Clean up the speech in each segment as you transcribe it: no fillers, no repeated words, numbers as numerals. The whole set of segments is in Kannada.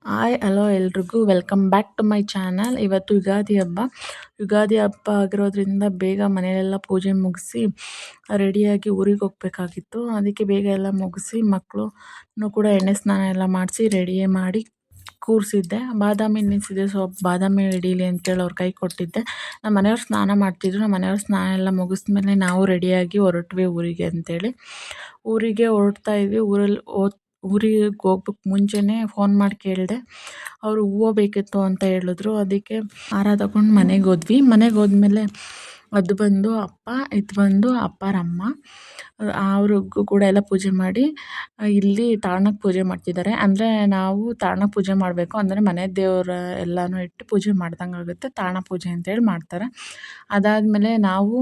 ಹಾಯ್ ಹಲೋ ಎಲ್ರಿಗೂ welcome back to my channel. ಇವತ್ತು ಯುಗಾದಿ ಹಬ್ಬ ಆಗಿರೋದ್ರಿಂದ ಬೇಗ ಮನೆಯಲ್ಲೆಲ್ಲ ಪೂಜೆ ಮುಗಿಸಿ ರೆಡಿಯಾಗಿ ಊರಿಗೆ ಹೋಗ್ಬೇಕಾಗಿತ್ತು. ಅದಕ್ಕೆ ಬೇಗ ಎಲ್ಲ ಮುಗಿಸಿ ಮಕ್ಕಳು ಕೂಡ ಎಣ್ಣೆ ಸ್ನಾನ ಎಲ್ಲ ಮಾಡಿಸಿ ರೆಡಿ ಮಾಡಿ ಕೂರಿಸಿದ್ದೆ. ಬಾದಾಮಿ ನೆನೆಸಿದ್ದೆ, ಸೊ ಬಾದಾಮಿ ಹಿಡೀಲಿ ಅಂತೇಳಿ ಅವ್ರ ಕೈ ಕೊಟ್ಟಿದ್ದೆ. ನಮ್ಮ ಮನೆಯವ್ರು ಸ್ನಾನ ಮಾಡ್ತಿದ್ರು. ನಮ್ಮ ಮನೆಯವ್ರು ಸ್ನಾನ ಎಲ್ಲ ಮುಗಿಸ್ಮೇಲೆ ನಾವು ರೆಡಿಯಾಗಿ ಹೊರಟ್ವಿ ಊರಿಗೆ ಅಂತೇಳಿ. ಊರಿಗೆ ಹೊರಡ್ತಾ ಇದ್ವಿ. ಊರಿಗೆ ಹೋಗ್ಬೇಕು ಮುಂಚೆನೇ ಫೋನ್ ಮಾಡಿ ಕೇಳಿದೆ. ಅವರು ಹೂವು ಬೇಕಿತ್ತು ಅಂತ ಹೇಳಿದ್ರು. ಅದಕ್ಕೆ ಹಾರ ತಗೊಂಡು ಮನೆಗೆ ಹೋದ್ವಿ. ಮನೆಗೆ ಹೋದ್ಮೇಲೆ ಅದು ಬಂದು ಅಪ್ಪ, ಇದು ಬಂದು ಅಪ್ಪರಮ್ಮ. ಅವ್ರಿಗೂ ಕೂಡ ಎಲ್ಲ ಪೂಜೆ ಮಾಡಿ ಇಲ್ಲಿ ತಾಣಕ್ಕೆ ಪೂಜೆ ಮಾಡ್ತಿದ್ದಾರೆ. ಅಂದರೆ ನಾವು ತಾಣಕ್ಕೆ ಪೂಜೆ ಮಾಡಬೇಕು ಅಂದರೆ ಮನೆ ದೇವರ ಎಲ್ಲನೂ ಇಟ್ಟು ಪೂಜೆ ಮಾಡ್ದಂಗೆ ಆಗುತ್ತೆ. ತಾಣ ಪೂಜೆ ಅಂತೇಳಿ ಮಾಡ್ತಾರೆ. ಅದಾದಮೇಲೆ ನಾವು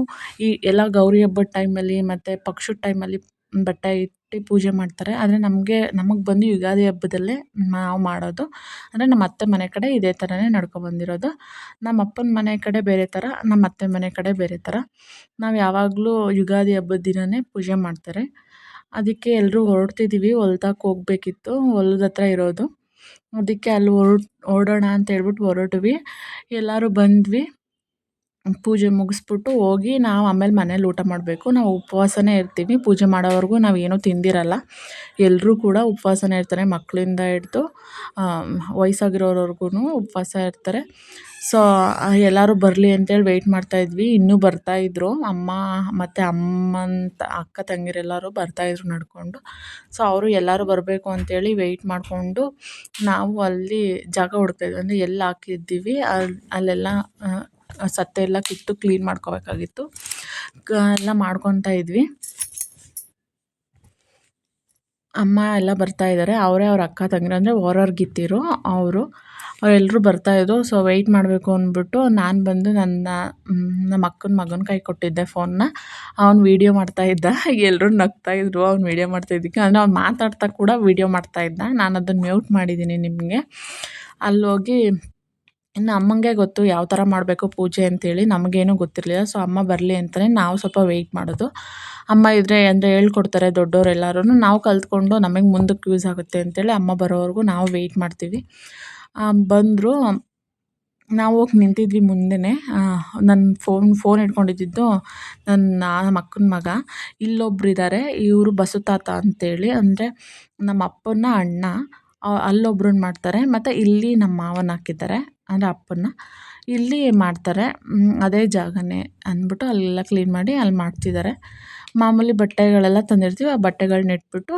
ಈ ಎಲ್ಲ ಗೌರಿ ಹಬ್ಬದ ಟೈಮಲ್ಲಿ ಮತ್ತು ಪಕ್ಷದ ಟೈಮಲ್ಲಿ ಬಟ್ಟೆ ಇಟ್ಟು ಪೂಜೆ ಮಾಡ್ತಾರೆ. ಆದರೆ ನಮಗೆ ಬಂದು ಯುಗಾದಿ ಹಬ್ಬದಲ್ಲೇ ನಾವು ಮಾಡೋದು. ಅಂದರೆ ನಮ್ಮ ಅತ್ತೆ ಮನೆ ಕಡೆ ಇದೇ ಥರನೇ ನಡ್ಕೊಬಂದಿರೋದು. ನಮ್ಮ ಅಪ್ಪನ ಮನೆ ಕಡೆ ಬೇರೆ ಥರ, ನಮ್ಮ ಅತ್ತೆ ಮನೆ ಕಡೆ ಬೇರೆ ಥರ. ನಾವು ಯಾವಾಗಲೂ ಯುಗಾದಿ ಹಬ್ಬದ ದಿನವೇ ಪೂಜೆ ಮಾಡ್ತಾರೆ. ಅದಕ್ಕೆ ಎಲ್ಲರೂ ಹೊರಡ್ತಿದ್ದೀವಿ. ಹೊಲ್ದಕ್ಕೆ ಹೋಗಬೇಕಿತ್ತು, ಹೊಲದ ಹತ್ರ ಇರೋದು. ಅದಕ್ಕೆ ಅಲ್ಲಿ ಹೊರಡೋಣ ಅಂತ ಹೇಳ್ಬಿಟ್ಟು ಹೊರಟ್ವಿ. ಎಲ್ಲರೂ ಬಂದ್ವಿ. ಪೂಜೆ ಮುಗಿಸ್ಬಿಟ್ಟು ಹೋಗಿ ನಾವು ಆಮೇಲೆ ಮನೇಲಿ ಊಟ ಮಾಡಬೇಕು. ನಾವು ಉಪವಾಸನೇ ಇರ್ತೀವಿ. ಪೂಜೆ ಮಾಡೋವರೆಗೂ ನಾವು ಏನೂ ತಿಂದಿರಲ್ಲ. ಎಲ್ಲರೂ ಕೂಡ ಉಪವಾಸನೇ ಇರ್ತಾರೆ. ಮಕ್ಕಳಿಂದ ಹಿಡ್ದು ವಯಸ್ಸಾಗಿರೋರ್ವರ್ಗು ಉಪವಾಸ ಇರ್ತಾರೆ. ಸೊ ಎಲ್ಲರೂ ಬರಲಿ ಅಂತೇಳಿ ವೆಯ್ಟ್ ಮಾಡ್ತಾಯಿದ್ವಿ. ಇನ್ನೂ ಬರ್ತಾಯಿದ್ರು. ಅಮ್ಮ ಮತ್ತು ಅಕ್ಕ ತಂಗಿರೆಲ್ಲರೂ ಬರ್ತಾಯಿದ್ರು ನಡ್ಕೊಂಡು. ಸೊ ಅವರು ಎಲ್ಲರೂ ಬರಬೇಕು ಅಂತೇಳಿ ವೆಯ್ಟ್ ಮಾಡಿಕೊಂಡು ನಾವು ಅಲ್ಲಿ ಜಾಗ ಹುಡುಕ್ತಾಯಿದ್ವಿ. ಅಂದರೆ ಎಲ್ಲಿ ಹಾಕಿದ್ದೀವಿ ಅಲ್ಲೆಲ್ಲ ಸತ್ತೆ ಎಲ್ಲ ಕಿತ್ತು ಕ್ಲೀನ್ ಮಾಡ್ಕೋಬೇಕಾಗಿತ್ತು. ಎಲ್ಲ ಮಾಡ್ಕೊತಾ ಇದ್ವಿ. ಅಮ್ಮ ಎಲ್ಲ ಬರ್ತಾಯಿದ್ದಾರೆ. ಅವರೇ ಅವ್ರ ಅಕ್ಕ ತಂಗಿರು, ಅಂದರೆ ಹೊರಗಿತ್ತಿರು ಅವರೆಲ್ಲರೂ ಬರ್ತಾಯಿದ್ರು. ಸೊ ವೆಯ್ಟ್ ಮಾಡಬೇಕು ಅಂದ್ಬಿಟ್ಟು ನಾನು ಬಂದು ನಮ್ಮ ಅಕ್ಕನ ಮಗನ ಕೈ ಕೊಟ್ಟಿದ್ದೆ ಫೋನ್ನ. ಅವ್ನು ವೀಡಿಯೋ ಮಾಡ್ತಾಯಿದ್ದ. ಎಲ್ಲರೂ ನಗ್ತಾಯಿದ್ರು ಅವ್ನು ವೀಡಿಯೋ ಮಾಡ್ತಾಯಿದ್ದಕ್ಕೆ. ಅಂದರೆ ಅವ್ನು ಮಾತಾಡ್ತಾ ಕೂಡ ವೀಡಿಯೋ ಮಾಡ್ತಾಯಿದ್ದ. ನಾನು ಅದನ್ನು ಮ್ಯೂಟ್ ಮಾಡಿದ್ದೀನಿ ನಿಮಗೆ. ಅಲ್ಲೋಗಿ ಇನ್ನು ಅಮ್ಮಂಗೆ ಗೊತ್ತು ಯಾವ ಥರ ಮಾಡಬೇಕು ಪೂಜೆ ಅಂತೇಳಿ. ನಮಗೇನೂ ಗೊತ್ತಿರಲಿಲ್ಲ. ಸೊ ಅಮ್ಮ ಬರಲಿ ಅಂತಲೇ ನಾವು ಸ್ವಲ್ಪ ವೆಯ್ಟ್ ಮಾಡೋದು. ಅಮ್ಮ ಇದ್ದರೆ ಅಂದರೆ ಹೇಳ್ಕೊಡ್ತಾರೆ ದೊಡ್ಡವರೆಲ್ಲರೂ. ನಾವು ಕಲ್ತ್ಕೊಂಡು ನಮಗೆ ಮುಂದಕ್ಕೆ ಯೂಸ್ ಆಗುತ್ತೆ ಅಂತೇಳಿ ಅಮ್ಮ ಬರೋವರೆಗೂ ನಾವು ವೆಯ್ಟ್ ಮಾಡ್ತೀವಿ. ಬಂದರು. ನಾವು ಹೋಗಿ ನಿಂತಿದ್ವಿ ಮುಂದೆನೇ. ನನ್ನ ಫೋನ್ ಇಟ್ಕೊಂಡಿದ್ದು ನಮ್ಮ ಅಕ್ಕನ ಮಗ. ಇಲ್ಲೊಬ್ರು ಇದ್ದಾರೆ, ಇವರು ಬಸು ತಾತ ಅಂತೇಳಿ. ಅಂದರೆ ನಮ್ಮ ಅಪ್ಪನ ಅಣ್ಣ. ಅಲ್ಲೊಬ್ರನ್ನ ಮಾಡ್ತಾರೆ. ಮತ್ತು ಇಲ್ಲಿ ನಮ್ಮ ಮಾವನ ಹಾಕಿದ್ದಾರೆ, ಅಂದರೆ ಅಪ್ಪನ. ಇಲ್ಲಿ ಮಾಡ್ತಾರೆ, ಅದೇ ಜಾಗನೇ ಅಂದ್ಬಿಟ್ಟು ಅಲ್ಲೆಲ್ಲ ಕ್ಲೀನ್ ಮಾಡಿ ಅಲ್ಲಿ ಮಾಡ್ತಿದ್ದಾರೆ. ಮಾಮೂಲಿ ಬಟ್ಟೆಗಳೆಲ್ಲ ತಂದಿರ್ತೀವಿ. ಆ ಬಟ್ಟೆಗಳನ್ನ ಇಟ್ಬಿಟ್ಟು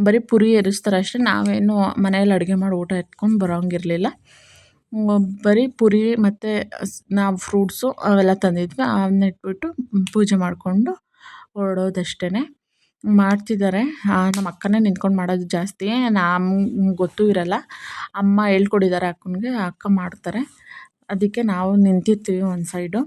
ಬರೀ ಪುರಿ ಏರಿಸ್ತಾರೆ ಅಷ್ಟೇ. ನಾವೇನು ಮನೆಯಲ್ಲಿ ಅಡುಗೆ ಮಾಡಿ ಊಟ ಎತ್ಕೊಂಡು ಬರೋಂಗಿರಲಿಲ್ಲ. ಬರೀ ಪುರಿ ಮತ್ತು ನಾವು ಫ್ರೂಟ್ಸು ಅವೆಲ್ಲ ತಂದಿದ್ವಿ. ಅವನ್ನ ಇಟ್ಬಿಟ್ಟು ಪೂಜೆ ಮಾಡಿಕೊಂಡು ಹೊರಡೋದಷ್ಟೇ. ಮಾಡ್ತಿದ್ದಾರೆ. ನಮ್ಮ ಅಕ್ಕನೇ ನಿಂತ್ಕೊಂಡು ಮಾಡೋದು ಜಾಸ್ತಿ. ನಮ್ಗೆ ಗೊತ್ತೂ ಇರಲ್ಲ. ಅಮ್ಮ ಹೇಳ್ಕೊಟ್ಟಿದ್ದಾರೆ ಅಕ್ಕನಿಗೆ, ಅಕ್ಕ ಮಾಡ್ತಾರೆ. ಅದಕ್ಕೆ ನಾವು ನಿಂತಿರ್ತೀವಿ ಒಂದು ಸೈಡು.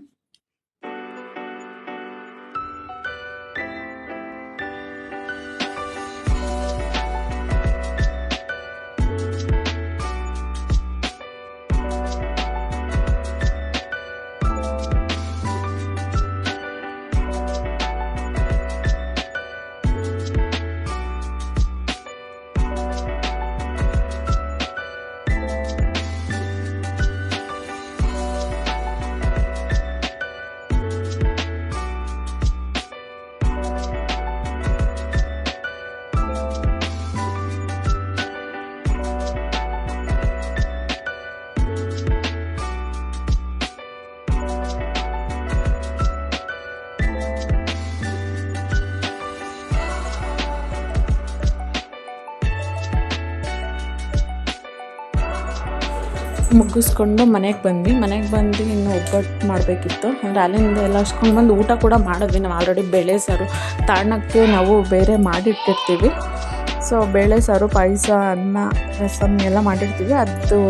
ಮುಗಿಸ್ಕೊಂಡು ಮನೆಗೆ ಬಂದು ಇನ್ನು ಒಬ್ಬಟ್ಟು ಮಾಡಬೇಕಿತ್ತು. ಅಂದರೆ ಅಲ್ಲಿಂದ ಎಲ್ಲ ಬಂದು ಊಟ ಕೂಡ ಮಾಡಿದ್ವಿ. ನಾವು ಆಲ್ರೆಡಿ ಬೇಳೆ ಸಾರು ತಾಣಕ್ಕೆ ನಾವು ಬೇರೆ ಮಾಡಿಟ್ಟಿರ್ತೀವಿ. ಸೊ ಬೇಳೆ ಸಾರು, ಪಾಯಸ, ಅನ್ನ, ರಸಮ್ ಎಲ್ಲ ಮಾಡಿರ್ತೀವಿ. ಅದು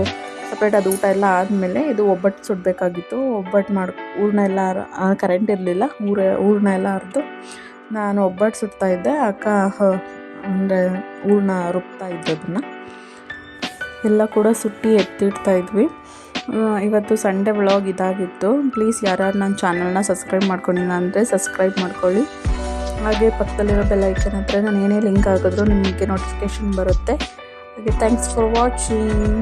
ಸಪ್ರೇಟ್. ಅದು ಊಟ ಎಲ್ಲ ಆದಮೇಲೆ ಇದು ಒಬ್ಬಟ್ಟು ಸುಡಬೇಕಾಗಿತ್ತು. ಒಬ್ಬಟ್ಟು ಹೂರಣ ಎಲ್ಲ ಕರೆಂಟ್ ಇರಲಿಲ್ಲ. ಹೂರಣ ಎಲ್ಲ ಅರ್ದು ನಾನು ಒಬ್ಬಟ್ಟು ಸುಡ್ತಾಯಿದ್ದೆ. ಅಕ್ಕ ಅಂದರೆ ಹೂರಣ ರುಬ್ತಾ ಇದ್ದು ಅದನ್ನು ಎಲ್ಲ ಕೂಡ ಸುಟ್ಟು ಎತ್ತಿಡ್ತಾಯಿದ್ವಿ. ಇವತ್ತು ಸಂಡೇ ವ್ಲಾಗ್ ಇದಾಗಿತ್ತು. ಪ್ಲೀಸ್ ಯಾರ್ಯಾರು ನನ್ನ ಚಾನಲ್ನ ಸಬ್ಸ್ಕ್ರೈಬ್ ಮಾಡ್ಕೊಂಡಿಲ್ಲ ಅಂದರೆ ಸಬ್ಸ್ಕ್ರೈಬ್ ಮಾಡ್ಕೊಳ್ಳಿ. ಹಾಗೆ ಪಕ್ಕದಲ್ಲಿರೋ ಬೆಲ್ ಐಕನ್ ಹತ್ರ ನಾನು ಏನೇ ಲಿಂಕ್ ಹಾಕಿದ್ರು ನಿಮಗೆ ನೋಟಿಫಿಕೇಷನ್ ಬರುತ್ತೆ. Okay thanks for watching.